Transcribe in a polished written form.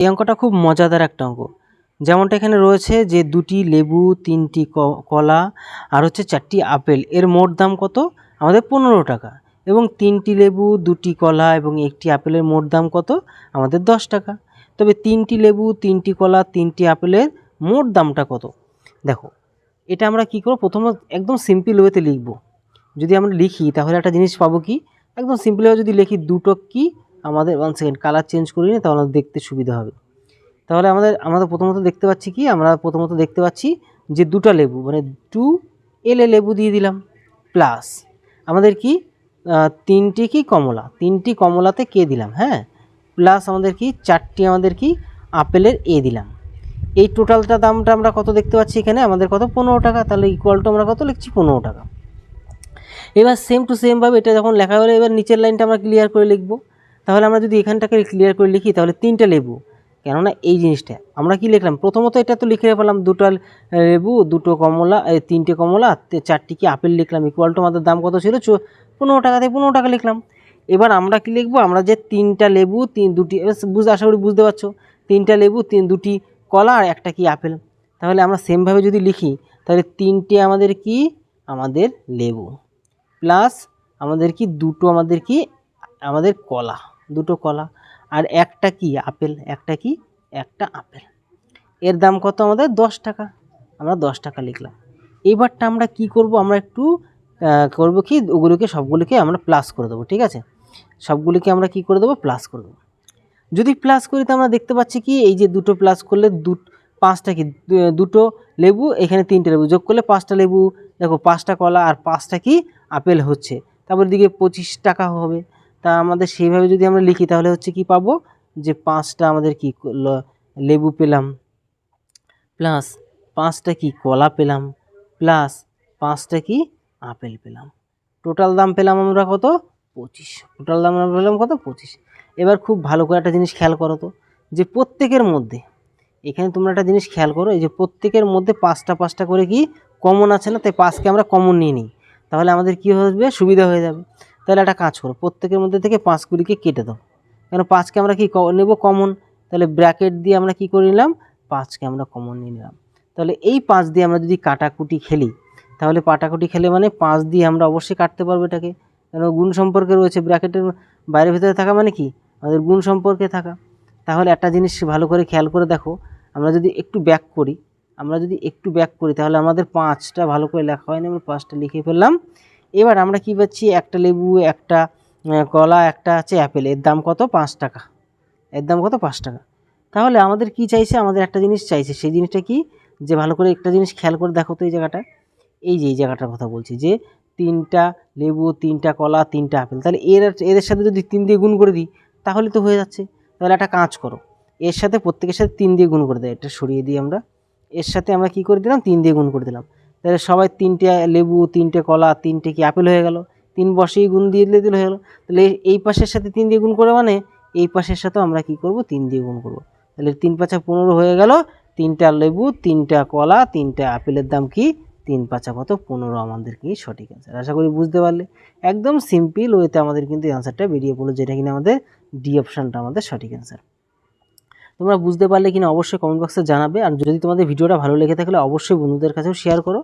এই অঙ্কটা খুব মজাদার একটা অঙ্ক। যেমনটা এখানে রয়েছে যে 2টি লেবু, 3টি কলা আর হচ্ছে 4টি আপেল, এর মোট দাম কত? আমাদের 15 টাকা। এবং 3টি লেবু, 2টি কলা এবং 1টি আপেলের মোট দাম কত? আমাদের 10 টাকা। তবে 3টি লেবু, 3টি কলা, 3টি আপেলের মোট দামটা কত? দেখো, এটা আমরা কি করব, প্রথমে একদম সিম্পল ওয়েতে লিখব। যদি আমরা লিখি তাহলে একটা জিনিস পাবো কি, একদম সিম্পল ভাবে যদি লিখি, দুটো কি আমাদের 1 সেকেন্ড কালার চেঞ্জ করি না, তাহলে দেখতে সুবিধা হবে। তাহলে আমাদের প্রথমত দেখতে পাচ্ছি কি, আমরা প্রথমত দেখতে পাচ্ছি যে 2টা লেবু মানে 2 এলে লেবু দিয়ে দিলাম, প্লাস আমাদের কি 3টি কি কমলা, 3টি কমলাতে কে দিলাম, হ্যাঁ, প্লাস আমাদের কি 4টি আমাদের কি আপেলের এ দিলাম। এই টোটালটা দামটা আমরা কত দেখতে পাচ্ছি এখানে, আমাদের কত? 15 টাকা। তাহলে ইকুয়াল টু আমরা কত লিখছি? 15 টাকা। এবার সেম টু সেম ভাবে এটা যখন লেখা হলো, এবার নিচের লাইনটা আমরা ক্লিয়ার করে লিখবো। তাহলে আমরা যদি এখানটাকে ক্লিয়ার করে লিখি, তাহলে 3টা লেবু, কেননা এই জিনিসটা আমরা কি লিখলাম, প্রথমত এটা তো লিখে পেলাম 2টা লেবু, 2টো কমলা, 3টে কমলা, 4টি কি আপেল লিখলাম, ইকুয়াল টু আমাদের দাম কত ছিল? 15 টাকাতে 15 টাকা লিখলাম। এবার আমরা কি লিখবো, আমরা যে 3টা লেবু, 2টি, আশা করি বুঝতে পারছো, 3টা লেবু, 2টি কলা আর একটা কি আপেল। তাহলে আমরা সেমভাবে যদি লিখি, তাহলে 3টে আমাদের কি, আমাদের লেবু, প্লাস আমাদের কি 2টো আমাদের কি, আমাদের কলা, 2টো কলা, আর একটা কি আপেল, একটা কি, একটা আপেল, এর দাম কত? আমাদের 10 টাকা। আমরা 10 টাকা লিখলাম। এবারটা আমরা কি করব, আমরা একটু করব কি, ওগুলোকে সবগুলোকে আমরা প্লাস করে দেবো, ঠিক আছে? সবগুলোকে আমরা কি করে দেবো? প্লাস করে দেবো। যদি প্লাস করি তো আমরা দেখতে পাচ্ছি কি, এই যে 2টো প্লাস করলে 5টা কি, 2টো লেবু, এখানে 3টে লেবু যোগ করলে 5টা লেবু, দেখো 5টা কলা আর 5টা কি আপেল হচ্ছে, তারপর দিকে 25 টাকা হবে। তা আমাদের সেইভাবে যদি আমরা লিখি, তাহলে হচ্ছে কি পাবো, যে 5টা আমাদের কি লেবু পেলাম, প্লাস 5টা কি কলা পেলাম, প্লাস 5টা কি আপেল পেলাম। টোটাল দাম পেলাম আমরা কত? 25। টোটাল দাম আমরা পেলাম কত? 25। এবার খুব ভালো করে একটা জিনিস খেয়াল করো তো, যে প্রত্যেকের মধ্যে, এখানে তোমরা একটা জিনিস খেয়াল করো, এই যে প্রত্যেকের মধ্যে 5টা করে কি কমন আছে না, তাই 5কে আমরা কমন নিয়ে নিই, তাহলে আমাদের কি হবে? সুবিধা হয়ে যাবে। তাহলে একটা কাজ করো, প্রত্যেকের মধ্যে থেকে 5গুলিকে কেটে দাও, কারণ 5কে আমরা কি নেব? কমন। তাহলে ব্র্যাকেট দিয়ে আমরা কি করে নিলাম? 5কে আমরা কমন নিয়ে নিলাম। তাহলে এই 5 দিয়ে আমরা যদি কাটাকুটি খেলি, তাহলে কাটাকুটি খেলে মানে 5 দিয়ে আমরা অবশ্যই কাটতে পারবো এটাকে, কারণ গুণ সম্পর্কে রয়েছে, ব্র্যাকেটের বাইরের ভিতরে থাকা মানে কি, আমাদের গুণ সম্পর্কে থাকা। তাহলে একটা জিনিস ভালো করে খেয়াল করে দেখো, আমরা যদি একটু ব্যাক করি, তাহলে আমাদের 5টা ভালো করে লেখা হয়নি, আমরা 5টা লিখে ফেললাম। এবার আমরা কি পাচ্ছি, একটা লেবু, একটা কলা, একটা আছে অ্যাপেল, এর দাম কত? 5 টাকা। এর দাম কত? 5 টাকা। তাহলে আমাদের কি চাইছে? আমাদের একটা জিনিস চাইছে, সেই জিনিসটা কি, যে ভালো করে একটা জিনিস খেয়াল করে দেখো তো, এই জায়গাটা, এই যে এই জায়গাটার কথা বলছি, যে 3টা লেবু, 3টা কলা, 3টা আপেল, তাহলে এদের সাথে যদি 3 দিয়ে গুণ করে দিই, তাহলে তো হয়ে যাচ্ছে। তাহলে একটা কাজ করো, এর সাথে প্রত্যেকের সাথে 3 দিয়ে গুণ করে দেয়, এটা সরিয়ে দিই আমরা, এর সাথে আমরা কি করে দিলাম? 3 দিয়ে গুণ করে দিলাম। তাহলে সবাই 3টে লেবু, 3টে কলা, 3টে কি আপেল হয়ে গেল, 3 বসেই গুণ দিয়ে দিলে হয়ে গেলো। তাহলে এই পাশের সাথে 3 দিয়ে গুণ করে মানে এই পাশের সাথেও আমরা কি করব? 3 দিয়ে গুণ করব। তাহলে 3 5 15 হয়ে গেল। 3টা লেবু, 3টা কলা, 3টা আপেলের দাম কি? 3 5 কত? 15 আমাদের কি সঠিক অ্যান্সার। আশা করি বুঝতে পারলে। একদম সিম্পল ওয়েতে আমাদের কিন্তু অ্যান্সারটা বেরিয়ে পড়লো, যেটা কিনা আমাদের ডি অপশানটা আমাদের সঠিক অ্যান্সার। তোমরা বুঝতে পারলে কিনা অবশ্যই কমেন্ট বক্সে জানাবে। আর যদি তোমাদের ভিডিওটা ভালো লেগে থাকলে অবশ্যই বন্ধুদের কাছেও শেয়ার করো।